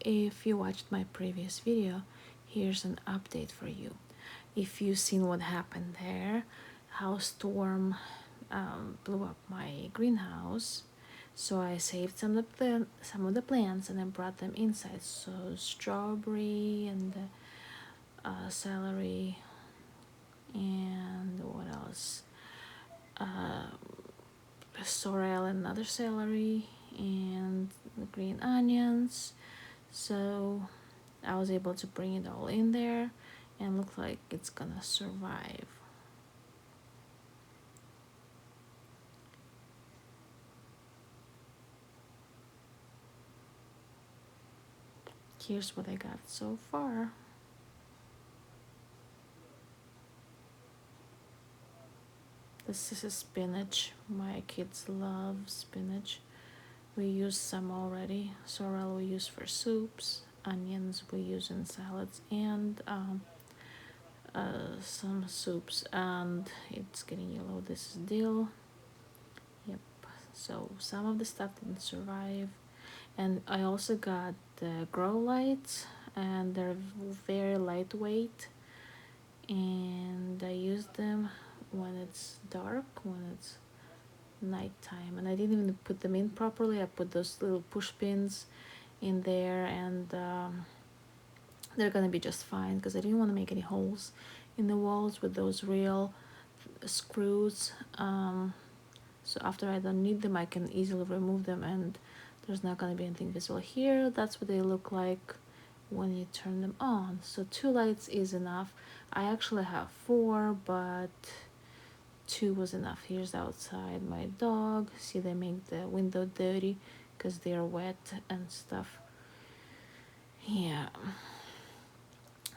if you watched my previous video, here's an update for you. If you've seen what happened there, how storm blew up my greenhouse, so I saved some of the plants and I brought them inside. So strawberry and celery and what else? Uh, sorrel and other celery and the green onions. So I was able to bring it all in there and look like it's gonna survive. Here's what I got so far. This is a spinach. My kids love spinach. We use some already. Sorrel we use for soups. Onions we use in salads and some soups. And it's getting yellow. This is dill. Yep. So some of the stuff didn't survive. And I also got the grow lights, and they're very lightweight. And I use them when it's dark, when it's nighttime. And I didn't even put them in properly. I put those little push pins in there, and they're gonna be just fine because I didn't want to make any holes in the walls with those real screws. So after I don't need them, I can easily remove them, and there's not gonna be anything visible here. That's what they look like when you turn them on. So 2 lights is enough. I actually have 4, but 2 was enough. Here's outside my dog. See, they make the window dirty because they're wet and stuff. Yeah.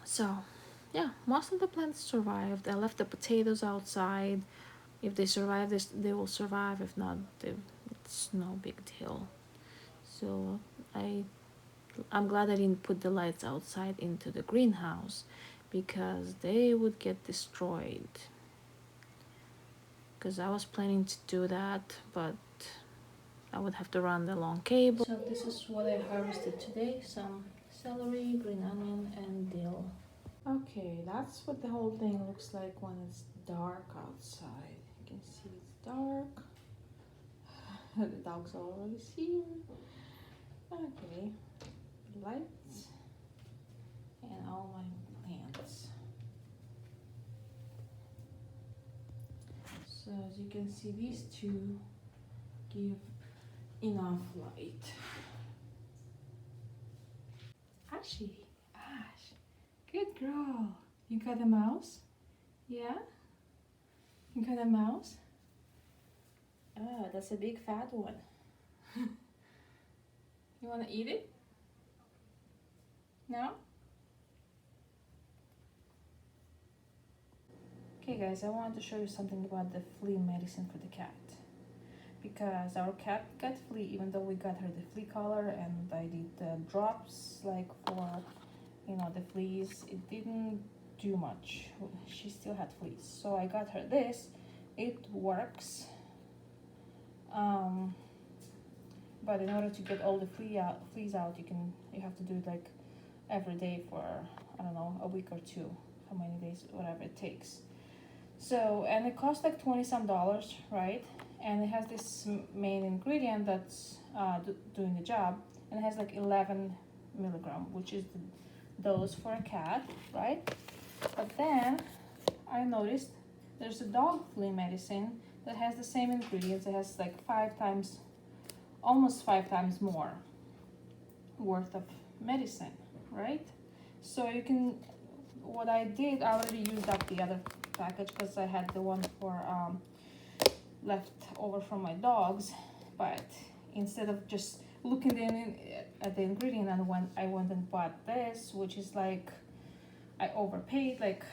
So yeah, most of the plants survived. I left the potatoes outside. If they survive this, they will survive. If not, it's no big deal. So I'm glad I didn't put the lights outside into the greenhouse because they would get destroyed. Because I was planning to do that, but I would have to run the long cable. So this is what I harvested today. Some celery, green onion, and dill. Okay, that's what the whole thing looks like when it's dark outside. You can see it's dark. The dog's already here. Okay, lights and all my plants. So as you can see, these two give enough light. Ash, good girl. You got a mouse? Yeah? You got a mouse? Oh, that's a big fat one. You wanna eat it? No? Okay guys, I wanted to show you something about the flea medicine for the cat. Because our cat got flea, even though we got her the flea collar and I did the drops like for, you know, the fleas, it didn't do much. She still had fleas. So I got her this. It works. But in order to get all the fleas out, you have to do it like every day for, I don't know, a week or 2, how many days, whatever it takes. So, and it costs like 20 some dollars, right? And it has this main ingredient that's doing the job, and it has like 11 milligram, which is the dose for a cat, right? But then I noticed there's a dog flea medicine that has the same ingredients. It has like 5 times, almost 5 times more worth of medicine, right? So you can, what I did, I already used up the other package because I had the one for left over from my dogs, but instead of just looking at the ingredient, and when I went and bought this, which is like, I overpaid like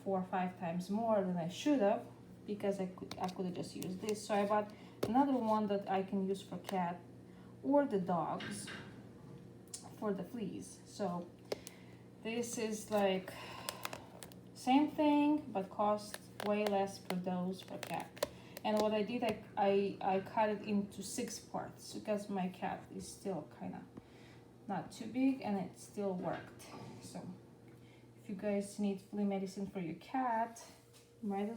4 or 5 times more than I should have, because I could have just used this. So I bought another one that I can use for cat or the dogs for the fleas. So this is like same thing but costs way less per dose for cat. And what I did, I cut it into 6 parts because my cat is still kind of not too big, and it still worked. So if you guys need flea medicine for your cat, you might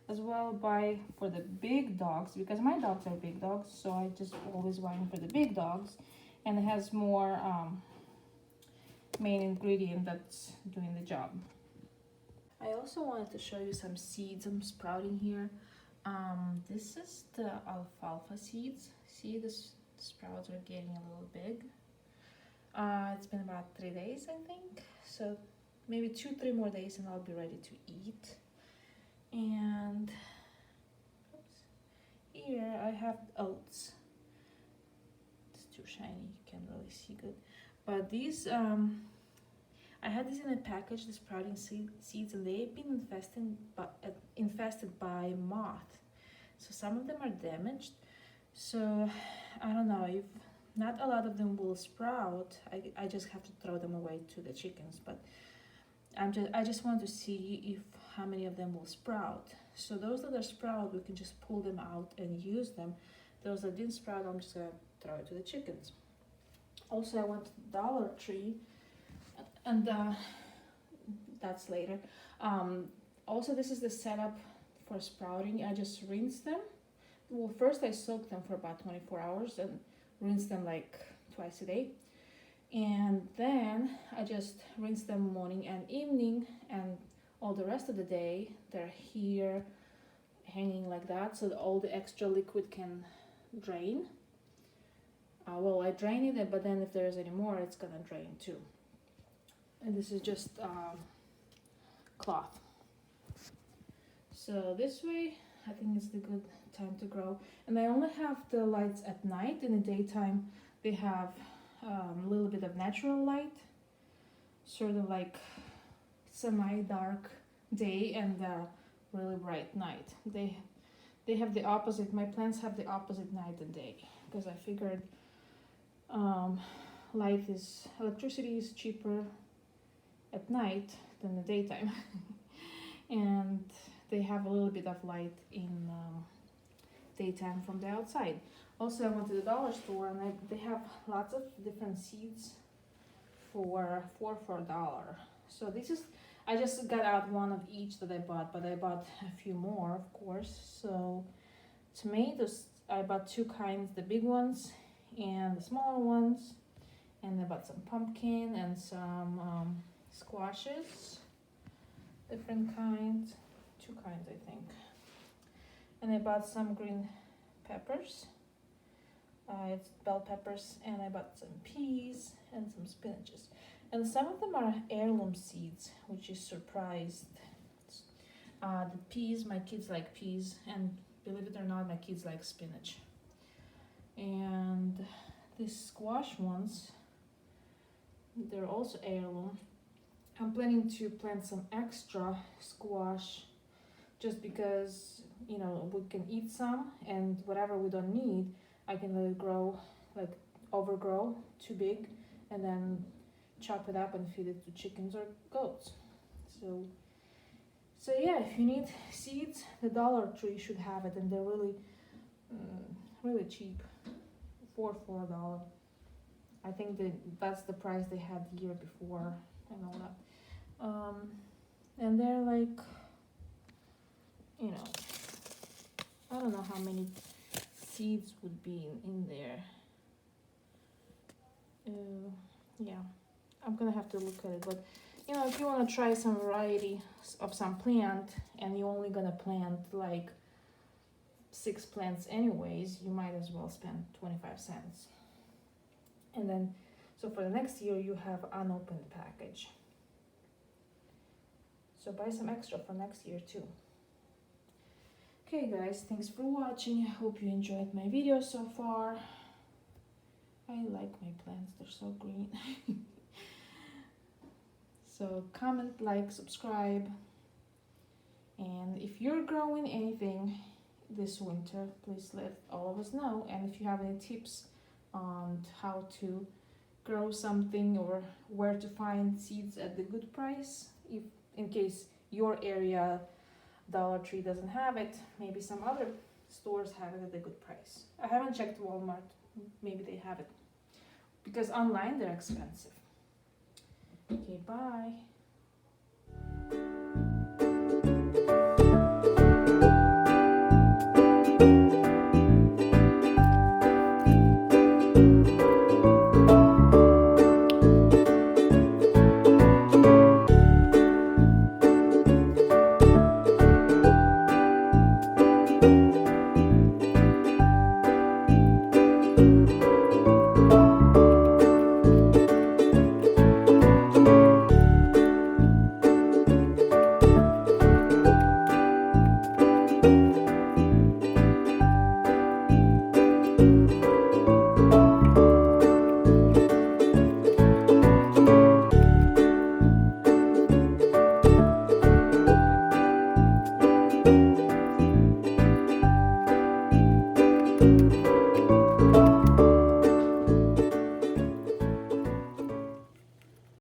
as well buy for the big dogs, because my dogs are big dogs, so I just always buy them for the big dogs, and it has more main ingredient that's doing the job. I also wanted to show you some seeds I'm sprouting here. This is the alfalfa seeds. See, the sprouts are getting a little big. It's been about 3 days, I think, so maybe 2-3 more days and I'll be ready to eat. And oops, here I have oats. It's too shiny, you can't really see good, but these I had this in a package, the sprouting seeds, and they've been infested by moth. So some of them are damaged. So I don't know, if not a lot of them will sprout, I just have to throw them away to the chickens. But I just want to see if how many of them will sprout. So those that are sprout, we can just pull them out and use them. Those that didn't sprout, I'm just gonna throw it to the chickens. Also, I went to the Dollar Tree, and that's later. Also, this is the setup for sprouting. I just rinse them. Well, first I soak them for about 24 hours and rinse them like twice a day. And then I just rinse them morning and evening, and all the rest of the day they're here hanging like that, so that all the extra liquid can drain. Well, I drain it, but then if there's any more, it's gonna drain too. And this is just cloth. So this way, I think it's the good time to grow. And I only have the lights at night. In the daytime, they have a little bit of natural light, sort of like semi-dark day and really bright night. They have the opposite. My plants have the opposite night and day, because I figured electricity is cheaper at night than the daytime. And they have a little bit of light in daytime from the outside. Also, I went to the dollar store, and they have lots of different seeds for $4 So this is, I just got out one of each that I bought, but I bought a few more, of course. So tomatoes, I bought 2 kinds, the big ones and the smaller ones. And I bought some pumpkin and some squashes, different kinds, 2 kinds I think. And I bought some green peppers, it's bell peppers, and I bought some peas and some spinaches. And some of them are heirloom seeds, which is surprised. The peas, my kids like peas, and believe it or not, my kids like spinach. And these squash ones, they're also heirloom. I'm planning to plant some extra squash, just because, you know, we can eat some, and whatever we don't need, I can let it grow, like overgrow, too big, and then chop it up and feed it to chickens or goats. So yeah, if you need seeds, the Dollar Tree should have it, and they're really cheap, $4. I think that's the price they had the year before and all that. And they're like, you know, I don't know how many seeds would be in there. Yeah, I'm gonna have to look at it, but you know, if you want to try some variety of some plant and you're only gonna plant like 6 plants anyways, you might as well spend 25 cents. And then, so for the next year, you have unopened package. So buy some extra for next year too. Okay guys, thanks for watching. I hope you enjoyed my video so far. I like my plants, they're so green. So comment, like, subscribe. And if you're growing anything this winter, please let all of us know. And if you have any tips on how to grow something or where to find seeds at the good price, if in case your area Dollar Tree doesn't have it, maybe some other stores have it at a good price. I haven't checked Walmart, maybe they have it. because online they're expensive. Okay, bye.